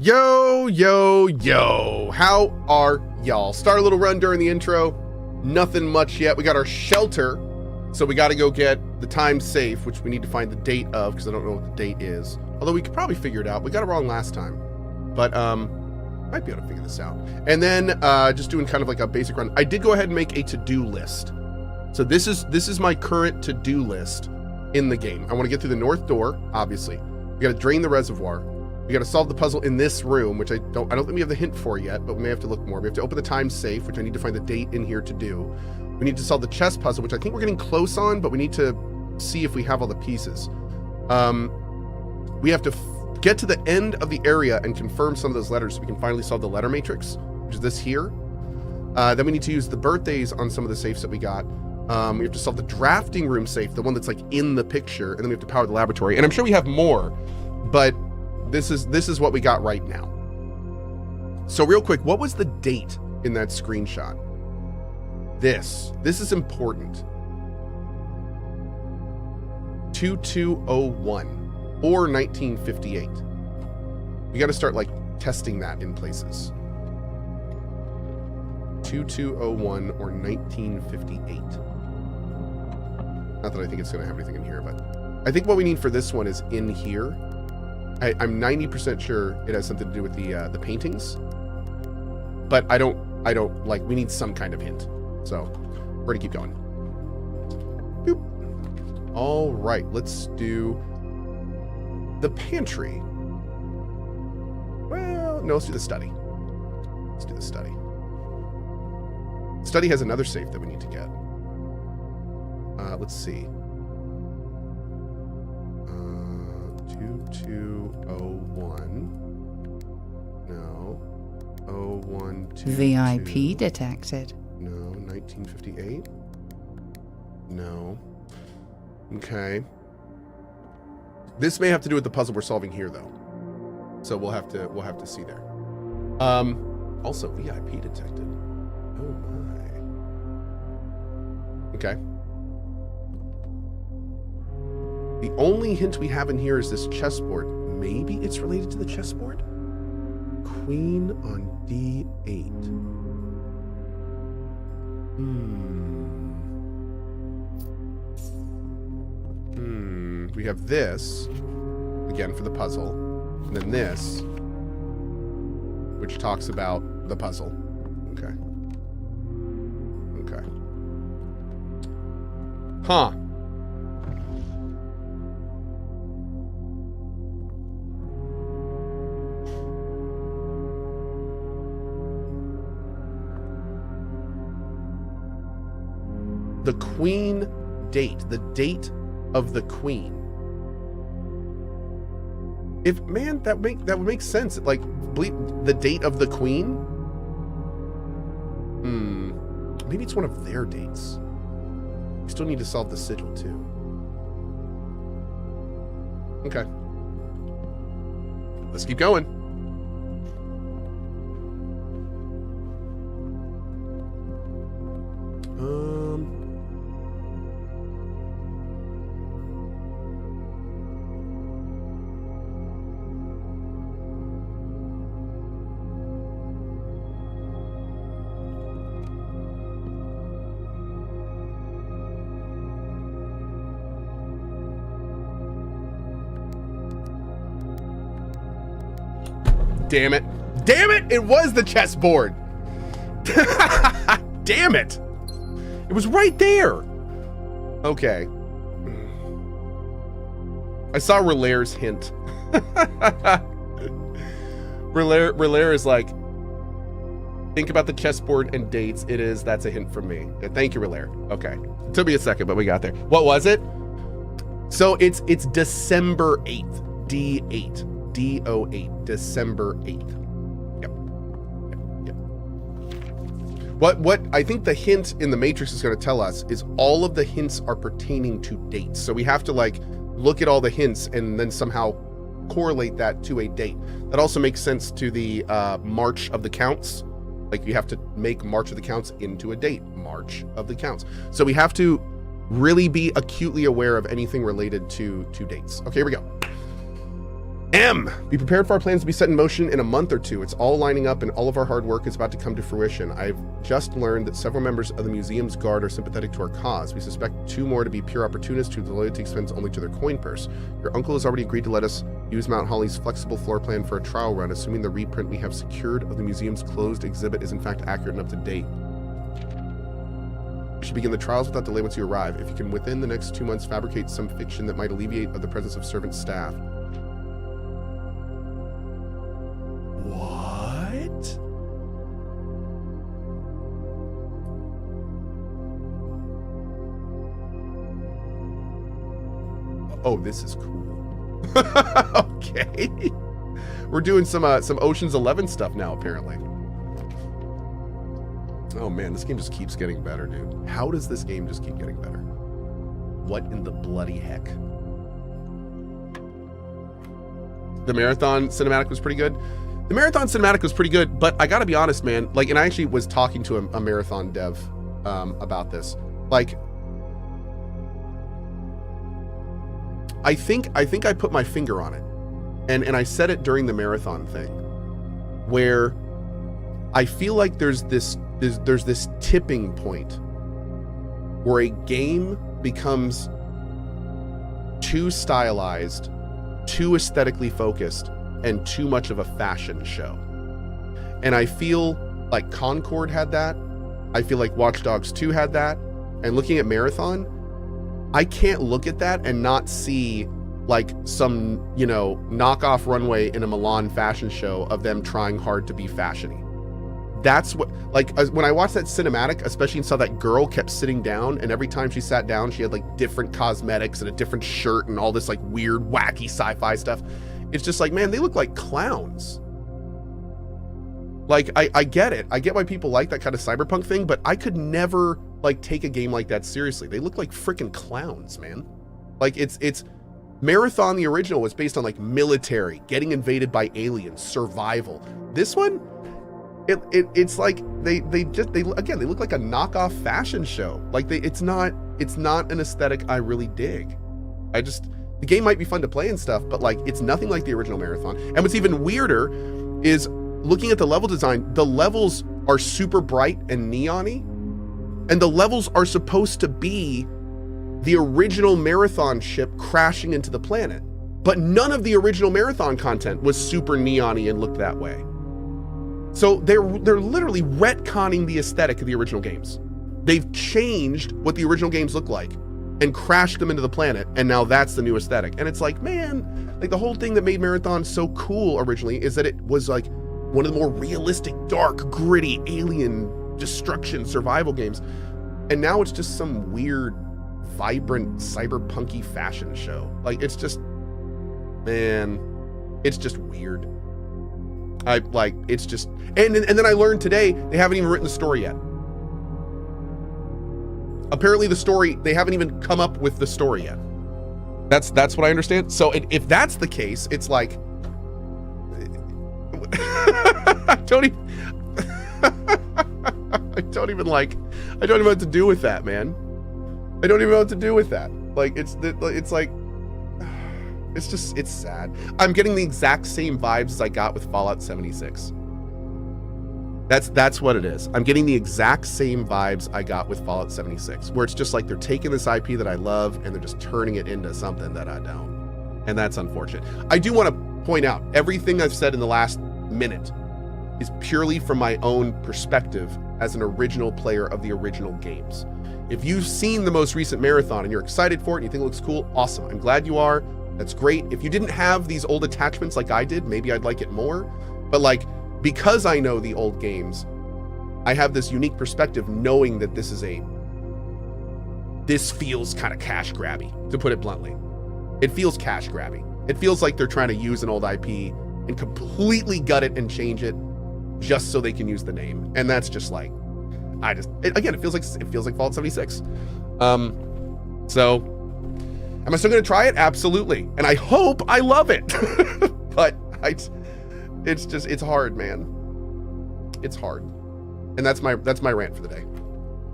Yo, yo, yo. How are y'all? Start a little run during the intro. Nothing much yet. We got our shelter, so we got to go get the time safe, which we need to find the date of, because I don't know what the date is. Although we could probably figure it out. We got it wrong last time. But, might be able to figure this out. And then, just doing kind of like a basic run. I did go ahead and make a to-do list. So this is my current to-do list in the game. I want to get through the north door, obviously. We got to drain the reservoir. We got to solve the puzzle in this room, which I don't think we have the hint for yet, but we may have to look more. We have to open the time safe, which I need to find the date in here to do. We need to solve the chess puzzle, which I think we're getting close on, but we need to see if we have all the pieces. We have to get to the end of the area and confirm some of those letters so we can finally solve the letter matrix, which is this here. Then we need to use the birthdays on some of the safes that we got. We have to solve the drafting room safe, the one that's like in the picture, and then we have to power the laboratory. And I'm sure we have more, but this is what we got right now. So real quick, what was the date in that screenshot? This is important. 2201 or 1958. We got to start like testing that in places. 2201 or 1958. Not that I think it's going to have anything in here, but I think what we need for this one is in here. I'm 90% sure it has something to do with the paintings, but I don't like, we need some kind of hint. So we're gonna keep going. Boop. All right, let's do the pantry. Well, no, let's do the study. Let's do the study. Study has another safe that we need to get. Let's see. 2201. No. 0122. VIP detected. No. 1958. No. Okay. This may have to do with the puzzle we're solving here, though. So we'll have to see there. Also VIP detected. Oh my. Okay. The only hint we have in here is this chessboard. Maybe it's related to the chessboard? Queen on D8. We have this, again, for the puzzle. And then this, which talks about the puzzle. Okay. Okay. Huh. The queen date, the date of the queen. If, man, that would make sense. Like, the date of the queen? Maybe it's one of their dates. We still need to solve the sigil too. Okay. Let's keep going. Damn it. Damn it! It was the chessboard! Damn it! It was right there! Okay. I saw Relaire's hint. Relaire is like, think about the chessboard and dates. That's a hint from me. Yeah, thank you, Relaire. Okay. It took me a second, but we got there. What was it? So it's December 8th. D8. D08, December 8th. Yep. What I think the hint in the Matrix is going to tell us is all of the hints are pertaining to dates. So we have to like look at all the hints and then somehow correlate that to a date. That also makes sense to the March of the Counts. Like you have to make March of the Counts into a date. March of the Counts. So we have to really be acutely aware of anything related to dates. Okay, here we go. M, be prepared for our plans to be set in motion in a month or two. It's all lining up and all of our hard work is about to come to fruition. I've just learned that several members of the museum's guard are sympathetic to our cause. We suspect 2 more to be pure opportunists whose loyalty extends only to their coin purse. Your uncle has already agreed to let us use Mount Holly's flexible floor plan for a trial run, assuming the reprint we have secured of the museum's closed exhibit is in fact accurate and up to date. We should begin the trials without delay once you arrive. If you can within the next 2 months fabricate some fiction that might alleviate of the presence of servant staff. What? Oh, this is cool. Okay. We're doing some Ocean's 11 stuff now, apparently. Oh man, this game just keeps getting better, dude. How does this game just keep getting better? What in the bloody heck? The marathon cinematic was pretty good. The marathon cinematic was pretty good, but I gotta be honest, man. Like, and I actually was talking to a marathon dev about this. Like, I think I put my finger on it, and I said it during the marathon thing, where I feel like there's this tipping point where a game becomes too stylized, too aesthetically focused, and too much of a fashion show. And I feel like Concord had that. I feel like Watch Dogs 2 had that. And looking at Marathon, I can't look at that and not see like some, you know, knockoff runway in a Milan fashion show of them trying hard to be fashiony. That's what, like, when I watched that cinematic, especially and saw that girl kept sitting down, and every time she sat down, she had like different cosmetics and a different shirt and all this like weird, wacky sci-fi stuff. It's just like, man, they look like clowns. Like, I get it. I get why people like that kind of cyberpunk thing, but I could never like take a game like that seriously. They look like freaking clowns, man. Like, it's Marathon, the original, was based on like military, getting invaded by aliens, survival. This one, it's like they look like a knockoff fashion show. Like, it's not an aesthetic I really dig. The game might be fun to play and stuff, but like, it's nothing like the original Marathon. And what's even weirder is looking at the level design. The levels are super bright and neon-y, and the levels are supposed to be the original Marathon ship crashing into the planet. But none of the original Marathon content was super neon-y and looked that way. So they're literally retconning the aesthetic of the original games. They've changed what the original games look like and crashed them into the planet, and now that's the new aesthetic. And it's like, man, like the whole thing that made Marathon so cool originally is that it was like one of the more realistic, dark, gritty, alien destruction survival games. And now it's just some weird, vibrant, cyberpunky fashion show. Like, it's just, man, it's just weird. It's just, and then I learned today, they haven't even written the story yet. Apparently the story, they haven't even come up with the story yet. That's what I understand. So if that's the case, it's like, I don't even know what to do with that, man. I don't even know what to do with that. Like, it's like, it's sad. I'm getting the exact same vibes as I got with Fallout 76. That's what it is. I'm getting the exact same vibes I got with Fallout 76, where it's just like they're taking this IP that I love and they're just turning it into something that I don't. And that's unfortunate. I do want to point out, everything I've said in the last minute is purely from my own perspective as an original player of the original games. If you've seen the most recent Marathon and you're excited for it and you think it looks cool, awesome. I'm glad you are. That's great. If you didn't have these old attachments like I did, maybe I'd like it more. But like, because I know the old games, I have this unique perspective knowing that this feels kind of cash grabby, to put it bluntly. It feels cash grabby. It feels like they're trying to use an old IP and completely gut it and change it just so they can use the name. And that's just like, it feels like Fallout 76. So am I still going to try it? Absolutely. And I hope I love it. But it's hard, man. It's hard. And that's my rant for the day.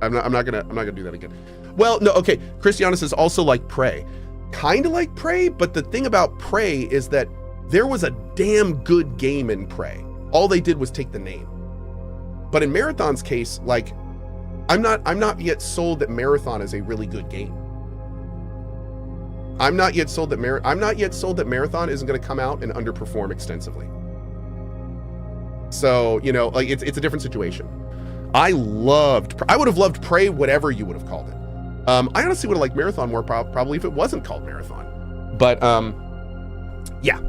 I'm not gonna do that again. Well, no, okay. Christiana says also like Prey. Kind of like Prey, but the thing about Prey is that There was a damn good game in Prey. All they did was take the name. But in Marathon's case, like, I'm not yet sold that Marathon is a really good game. I'm not yet sold that Marathon isn't going to come out and underperform extensively. So, you know, like, it's a different situation. I would have loved Prey, whatever you would have called it. I honestly would have liked Marathon more probably if it wasn't called Marathon. But yeah.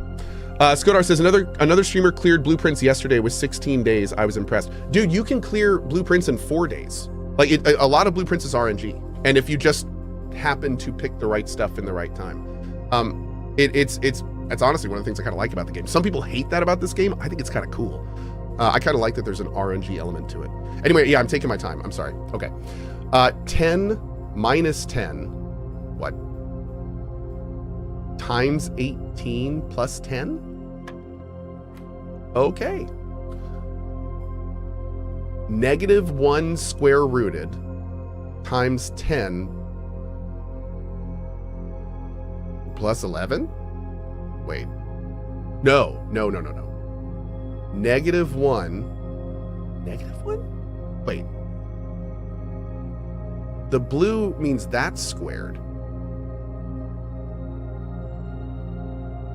Skodar says another streamer cleared blueprints yesterday with 16 days. I was impressed. Dude, you can clear blueprints in 4 days. Like, a lot of blueprints is RNG. And if you just happen to pick the right stuff in the right time, it's honestly one of the things I kind of like about the game. Some people hate that about this game. I think it's kind of cool. I kind of like that there's an RNG element to it. Anyway, yeah, I'm taking my time. I'm sorry. Okay. 10 minus 10. What? Times 18 plus 10? Okay. -1 square rooted times 10 plus 11? Wait. No. -1. -1? Wait. The blue means that's squared.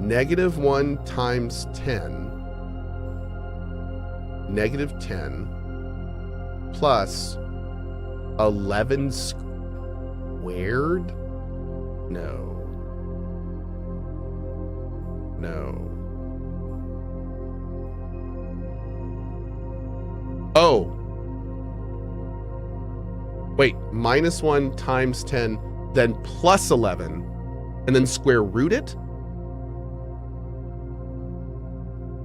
-1 times 10. -10 plus 11 squared? No. Oh. Wait, -1 times 10, then plus 11, and then square root it?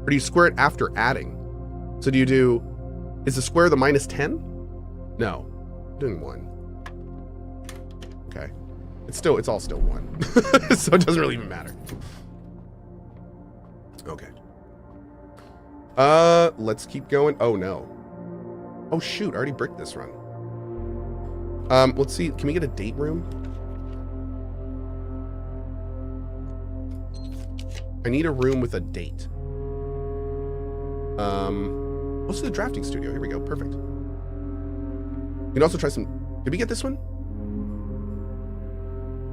Or do you square it after adding? So do you do, is the square of the -10? No, I'm doing 1. Okay. It's all still 1. So it doesn't really even matter. Okay. Let's keep going. Oh no. Oh shoot, I already bricked this run. Let's see, can we get a date room? I need a room with a date. Let's do the drafting studio. Here we go. Perfect. You can also try some. Did we get this one?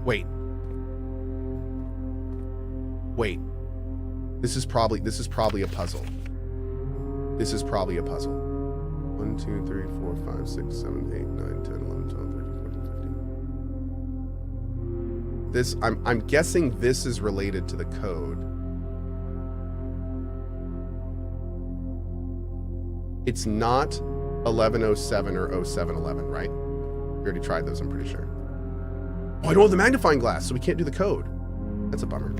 Wait. This is probably a puzzle. This is probably a puzzle. 1, 2, 3, 4, 5, 6, 7, 8, 9, 10, 11, 12, 13, 14, 15. This, I'm guessing this is related to the code. It's not 1107 or 0711, right? We already tried those, I'm pretty sure. Oh, I don't have the magnifying glass, so we can't do the code. That's a bummer.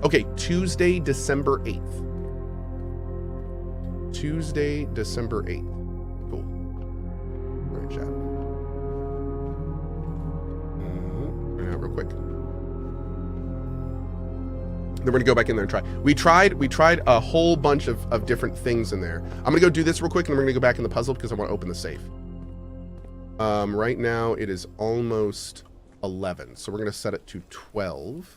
Okay, Tuesday, December 8th. Tuesday, December 8th. Cool. All right, chat. Real quick. Then we're gonna go back in there and try. We tried a whole bunch of different things in there. I'm gonna go do this real quick, and we're gonna go back in the puzzle because I want to open the safe. Right now it is almost 11, so we're gonna set it to 12.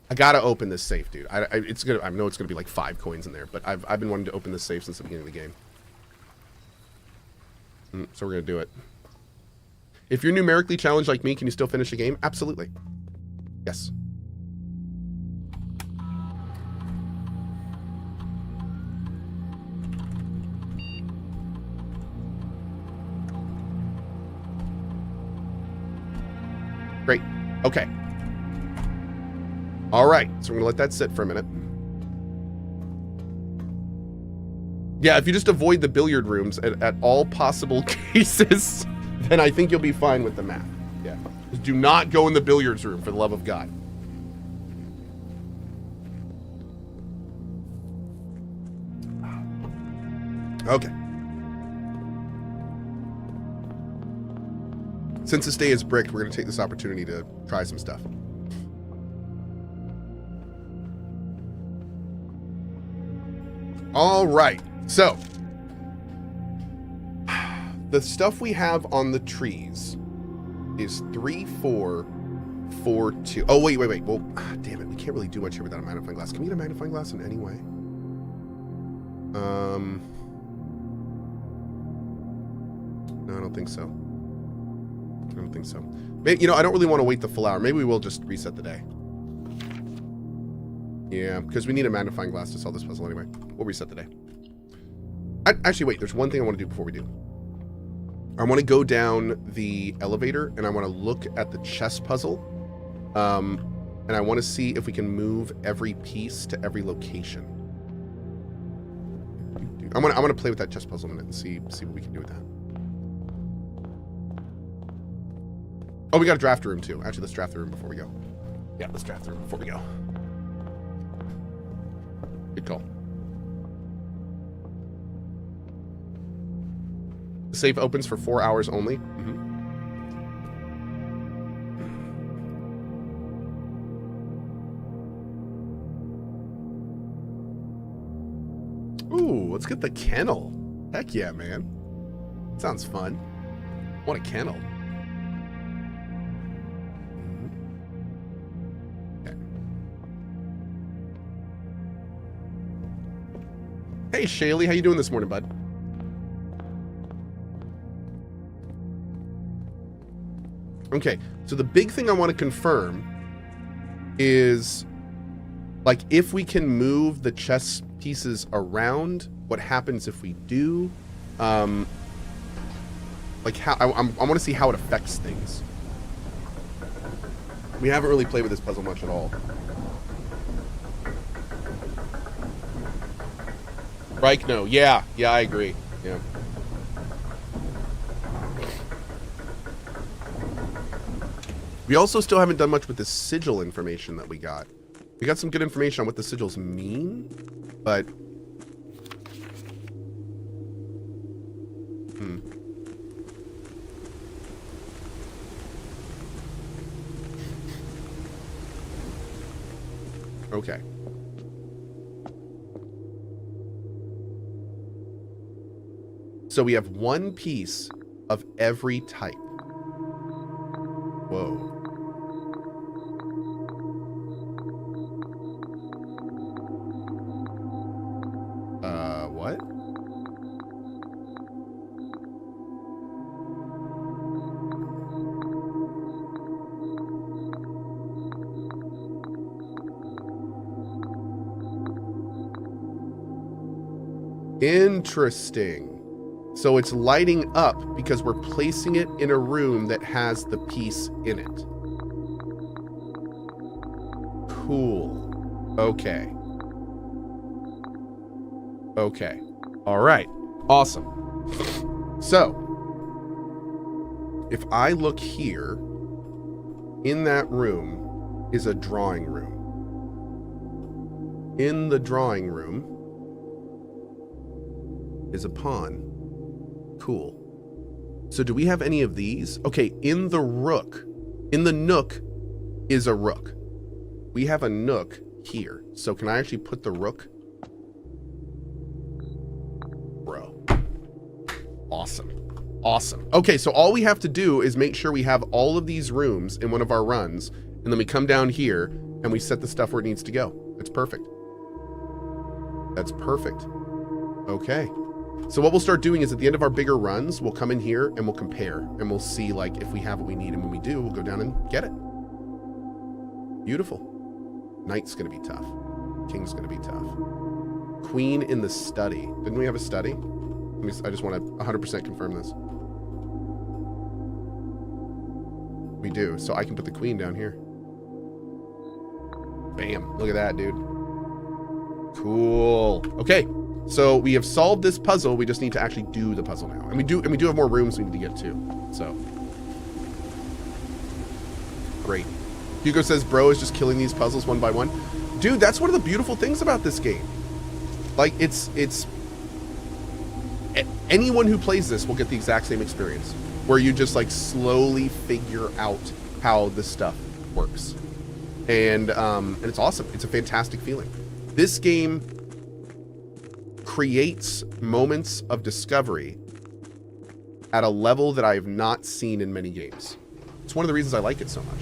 I gotta open this safe, dude. I know it's gonna be like 5 coins in there, but I've been wanting to open this safe since the beginning of the game. So we're gonna do it. If you're numerically challenged like me, can you still finish a game? Absolutely. Yes. Great. Okay. All right. So we're gonna let that sit for a minute. Yeah, if you just avoid the billiard rooms at all possible cases, then I think you'll be fine with the math. Yeah. Just do not go in the billiards room, for the love of God. Okay. Since this day is bricked, we're going to take this opportunity to try some stuff. All right. So, the stuff we have on the trees is 3, 4, 4-2. Oh, wait. Well, damn it. We can't really do much here without a magnifying glass. Can we get a magnifying glass in any way? No, I don't think so. I don't think so. Maybe, you know, I don't really want to wait the full hour. Maybe we will just reset the day. Yeah, because we need a magnifying glass to solve this puzzle anyway. We'll reset the day. Actually, wait. There's one thing I want to do before we do. I want to go down the elevator, and I want to look at the chess puzzle. And I want to see if we can move every piece to every location. I'm gonna play with that chess puzzle a minute and see what we can do with that. Oh, we got a draft room too. Actually, let's draft the room before we go. Yeah, let's draft the room before we go. Good call. The safe opens for 4 hours only. Ooh, let's get the kennel. Heck yeah, man. Sounds fun. What a kennel. Okay. Hey, Shaylee, how you doing this morning, bud? Okay, so the big thing I want to confirm is, like, if we can move the chess pieces around, what happens if we do? Like, how I want to see how it affects things. We haven't really played with this puzzle much at all. Reich, no. Yeah, I agree. Yeah. We also still haven't done much with the sigil information that we got. We got some good information on what the sigils mean, but... Okay. So we have one piece of every type. Whoa. What? Interesting. So it's lighting up because we're placing it in a room that has the piece in it. Cool. Okay. Okay. All right. Awesome. So, if I look here, in that room is a drawing room. In the drawing room is a pawn. Cool. So do we have any of these? Okay, in the rook, in the nook is a rook. We have a nook here. So can I actually put the rook? Bro. Awesome. Awesome. Okay, so all we have to do is make sure we have all of these rooms in one of our runs, and then we come down here and we set the stuff where it needs to go. That's perfect. That's perfect. Okay. So what we'll start doing is at the end of our bigger runs, we'll come in here and we'll compare and we'll see, like, if we have what we need, and when we do, we'll go down and get it. Beautiful. Knight's gonna be tough. King's gonna be tough. Queen in the study. Didn't we have a study? I just want to 100% confirm this. We do. So I can put the queen down here. Bam. Look at that, dude. Cool. Okay. So we have solved this puzzle. We just need to actually do the puzzle now. And we do have more rooms we need to get to. So great. Hugo says bro is just killing these puzzles one by one. Dude, that's one of the beautiful things about this game. Like, it's anyone who plays this will get the exact same experience, where you just, like, slowly figure out how this stuff works. And it's awesome. It's a fantastic feeling. This game creates moments of discovery at a level that I have not seen in many games. It's one of the reasons I like it so much.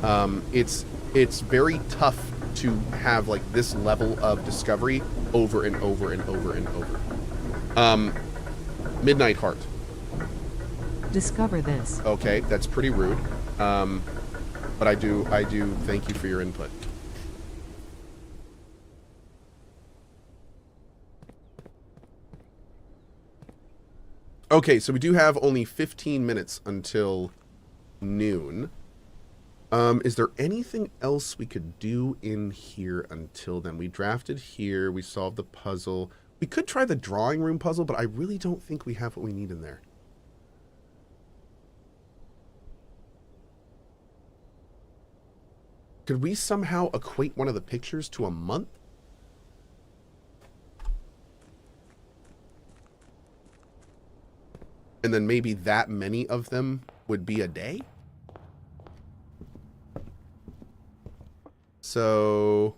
It's very tough to have like this level of discovery over and over and over and over. Midnight Heart. Discover this. Okay, that's pretty rude. But I do thank you for your input. Okay, so we do have only 15 minutes until noon. Is there anything else we could do in here until then? We drafted here. We solved the puzzle. We could try the drawing room puzzle, but I really don't think we have what we need in there. Could we somehow equate one of the pictures to a month? And then maybe that many of them would be a day? So...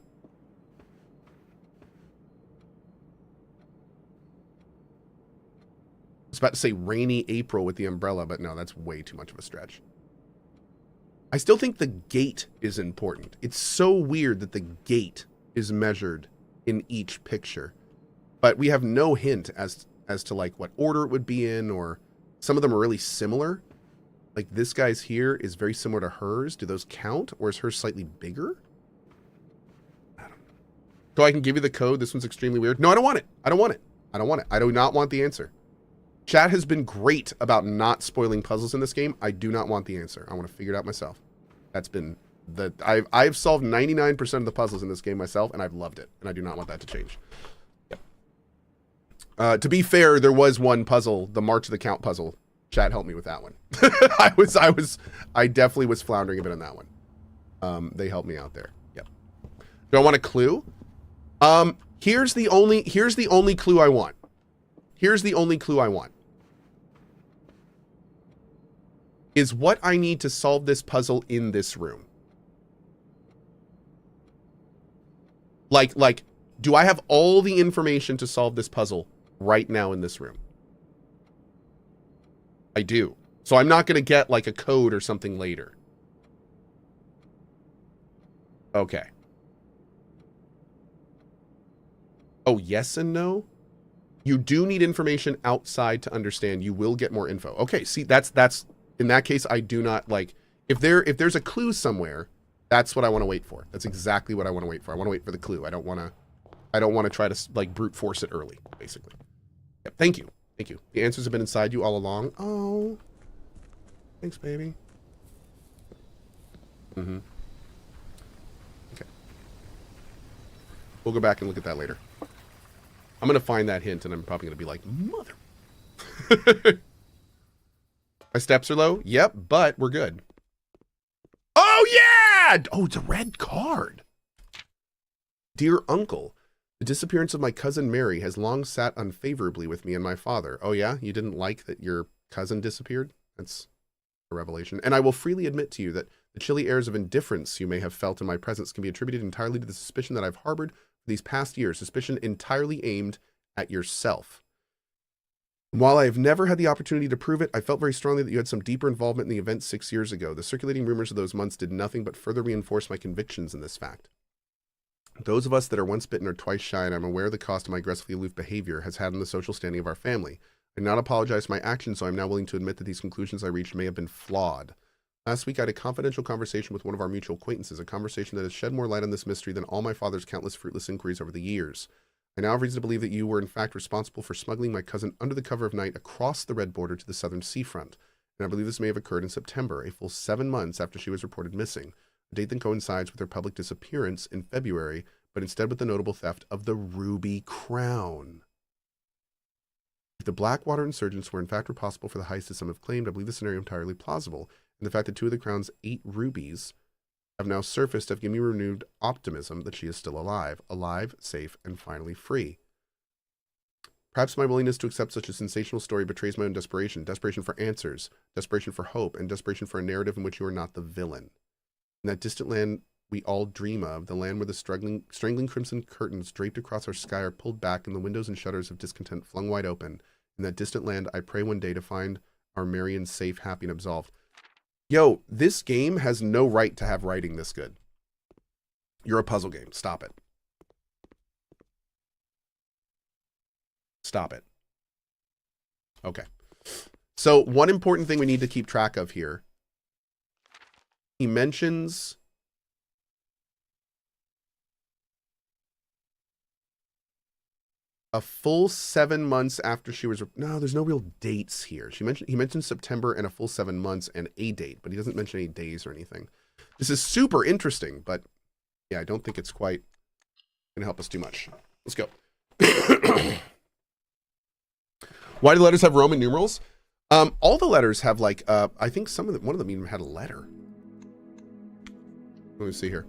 I was about to say rainy April with the umbrella, but no, that's way too much of a stretch. I still think the gate is important. It's so weird that the gate is measured in each picture. But we have no hint as to like what order it would be in, or some of them are really similar. Like this guy's here is very similar to hers. Do those count? Or is hers slightly bigger? I don't know. So I can give you the code. This one's extremely weird. No, I don't want it. I don't want it. I don't want it. I do not want the answer. Chat has been great about not spoiling puzzles in this game. I do not want the answer. I want to figure it out myself. That's been the... I've solved 99% of the puzzles in this game myself, and I've loved it. And I do not want that to change. Yep. To be fair, there was one puzzle, the March of the Count puzzle. Chat helped me with that one. I definitely was floundering a bit on that one. They helped me out there. Yep. Do I want a clue? Here's the only clue I want. Here's the only clue I want. Is what I need to solve this puzzle in this room. Like, do I have all the information to solve this puzzle right now in this room? I do. So I'm not going to get like a code or something later. Okay. Oh, yes and no? You do need information outside to understand. You will get more info. Okay, see, that's in that case, I do not like if there's a clue somewhere, that's what I want to wait for. That's exactly what I want to wait for. I want to wait for the clue. I don't want to try to like brute force it early, basically. Yep, thank you. Thank you. The answers have been inside you all along. Oh. Thanks, baby. Mm-hmm. Okay. We'll go back and look at that later. I'm going to find that hint, and I'm probably going to be like, mother. My steps are low? Yep, but we're good. Oh, yeah! Oh, it's a red card. Dear Uncle, the disappearance of my cousin Mary has long sat unfavorably with me and my father. Oh, yeah? You didn't like that your cousin disappeared? That's a revelation. And I will freely admit to you that the chilly airs of indifference you may have felt in my presence can be attributed entirely to the suspicion that I've harbored for these past years, suspicion entirely aimed at yourself. While I have never had the opportunity to prove it, I felt very strongly that you had some deeper involvement in the event 6 years ago. The circulating rumors of those months did nothing but further reinforce my convictions in this fact. Those of us that are once bitten are twice shy, and I'm aware of the cost my aggressively aloof behavior has had on the social standing of our family. I do not apologize for my actions, so I'm now willing to admit that these conclusions I reached may have been flawed. Last week, I had a confidential conversation with one of our mutual acquaintances, a conversation that has shed more light on this mystery than all my father's countless fruitless inquiries over the years. I now have reason to believe that you were in fact responsible for smuggling my cousin under the cover of night across the red border to the southern seafront, and I believe this may have occurred in September, a full 7 months after she was reported missing, a date that coincides with her public disappearance in February, but instead with the notable theft of the ruby crown. If the Blackwater insurgents were in fact responsible for the heist as some have claimed, I believe the scenario entirely plausible, and the fact that 2 of the crown's 8 rubies have now surfaced have given me renewed optimism that she is still alive, safe, and finally free. Perhaps my willingness to accept such a sensational story betrays my own desperation for answers, desperation for hope, and desperation for a narrative in which you are not the villain. In that distant land we all dream of, the land where the strangling crimson curtains draped across our sky are pulled back and the windows and shutters of discontent flung wide open, in that distant land I pray one day to find our Marion safe, happy, and absolved. Yo, this game has no right to have writing this good. You're a puzzle game. Stop it. Stop it. Okay. So one important thing we need to keep track of here. He mentions a full 7 months after she was... No, there's no real dates here. He mentioned September and a full 7 months and a date, but he doesn't mention any days or anything. This is super interesting, but yeah, I don't think it's quite going to help us too much. Let's go. Why do letters have Roman numerals? All the letters have like, I think one of them even had a letter. Let me see here.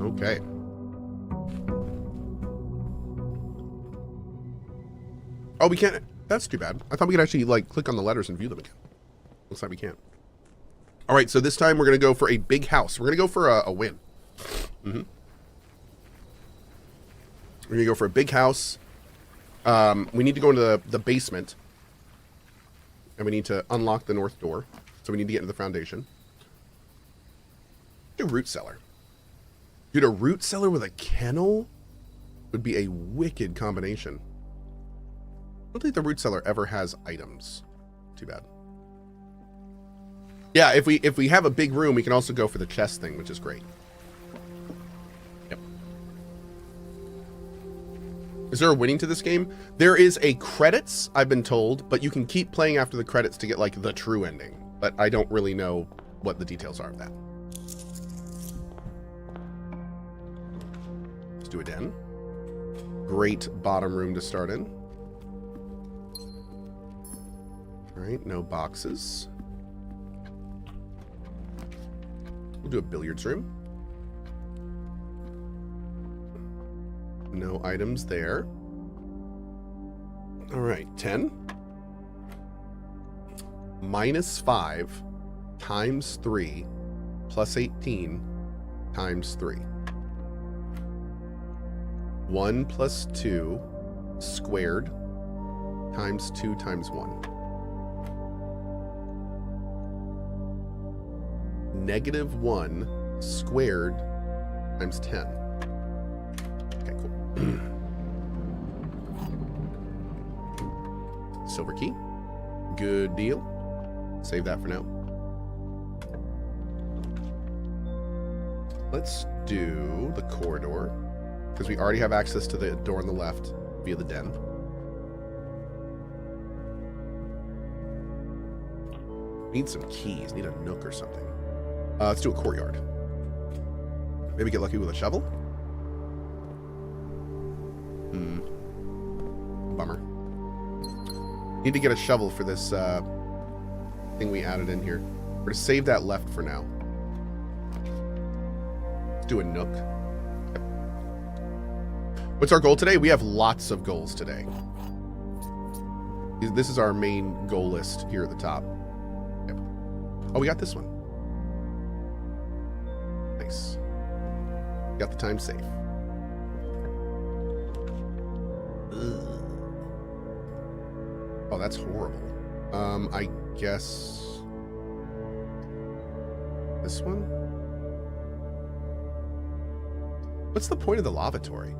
Okay. Oh, we can't. That's too bad. I thought we could actually like click on the letters and view them again. Looks like we can't. All right, so this time we're going to go for a big house. We're going to go for a win. We're going to go for a big house. We need to go into the basement. And we need to unlock the north door. So we need to get into the foundation. Do root cellar. Dude, a root cellar with a kennel would be a wicked combination. I don't think the root cellar ever has items. Too bad. Yeah, if we have a big room, we can also go for the chest thing, which is great. Yep. Is there a winning to this game? There is a credits, I've been told, but you can keep playing after the credits to get like the true ending. But I don't really know what the details are of that. Let's do a den. Great bottom room to start in. All right, no boxes. We'll do a billiards room. No items there. All right, 10. -5 times 3 plus 18 times 3. 1 plus 2 squared times 2 times 1. -1 squared times 10. Okay, cool. Silver key. Good deal. Save that for now. Let's do the corridor, because we already have access to the door on the left via the den. Need some keys. Need a nook or something. Let's do a courtyard. Maybe get lucky with a shovel? Bummer. Need to get a shovel for this thing we added in here. We're going to save that left for now. Let's do a nook. Yep. What's our goal today? We have lots of goals today. This is our main goal list here at the top. Yep. Oh, we got this one. Nice. Got the time safe. Ugh. Oh, that's horrible. I guess this one? What's the point of the lavatory?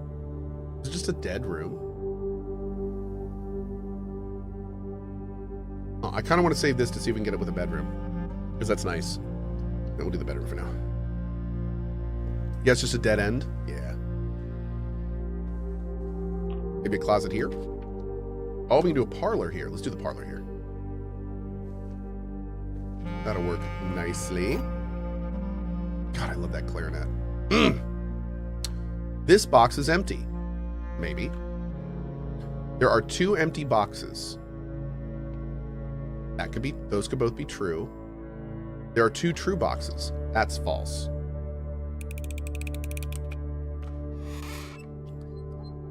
Is it just a dead room? Oh, I kind of want to save this to see if we can get it with a bedroom, because that's nice. Then we'll do the bedroom for now. Yeah, it's just a dead end? Yeah. Maybe a closet here? Oh, we can do a parlor here. Let's do the parlor here. That'll work nicely. God, I love that clarinet. This box is empty. Maybe. There are 2 empty boxes. Those could both be true. There are 2 true boxes. That's false.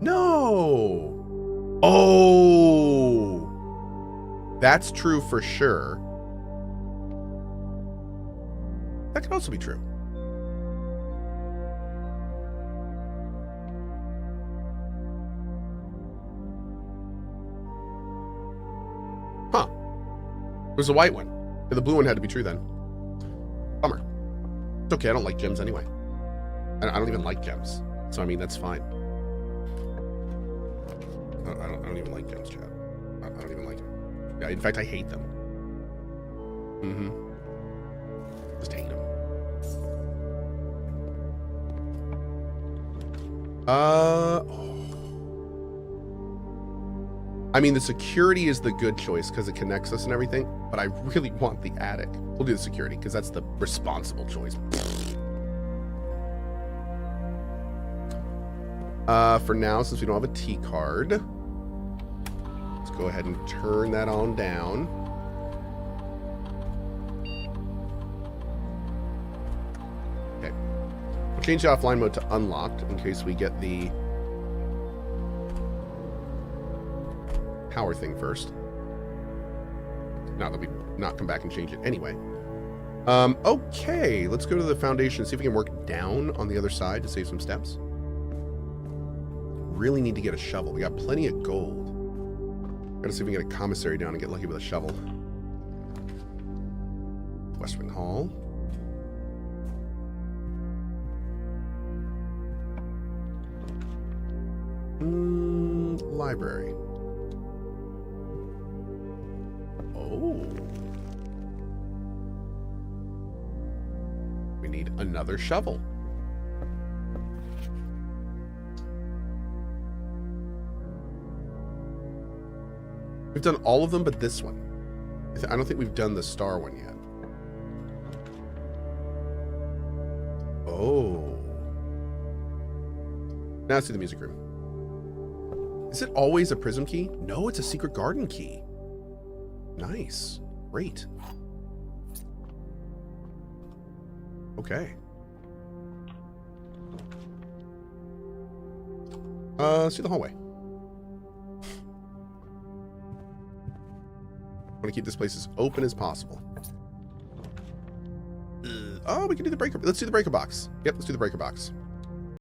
No! Oh! That's true for sure. That could also be true. Huh. There's a white one. Yeah, the blue one had to be true then. Bummer. It's okay, I don't like gems anyway. I don't even like gems. So, I mean, that's fine. I don't even like gems, chat. I don't even like them. Yeah, in fact, I hate them. Just hate them. I mean, the security is the good choice because it connects us and everything, but I really want the attic. We'll do the security because that's the responsible choice. For now, since we don't have a T card, let's go ahead and turn that on down. Okay. We'll change the offline mode to unlocked in case we get the power thing first. Not that we not come back and change it anyway. Okay, let's go to the foundation, see if we can work down on the other side to save some steps. Really need to get a shovel. We got plenty of gold. Gotta see if we can get a commissary down and get lucky with a shovel. West Wing Hall. Library. Oh. We need another shovel. We've done all of them but this one. I don't think we've done the star one yet. Oh. Now let's see the music room. Is it always a prism key? No, it's a secret garden key. Nice. Great. Okay. Let's see the hallway. I want to keep this place as open as possible. Oh, we can do the breaker. Let's do the breaker box. Yep, let's do the breaker box.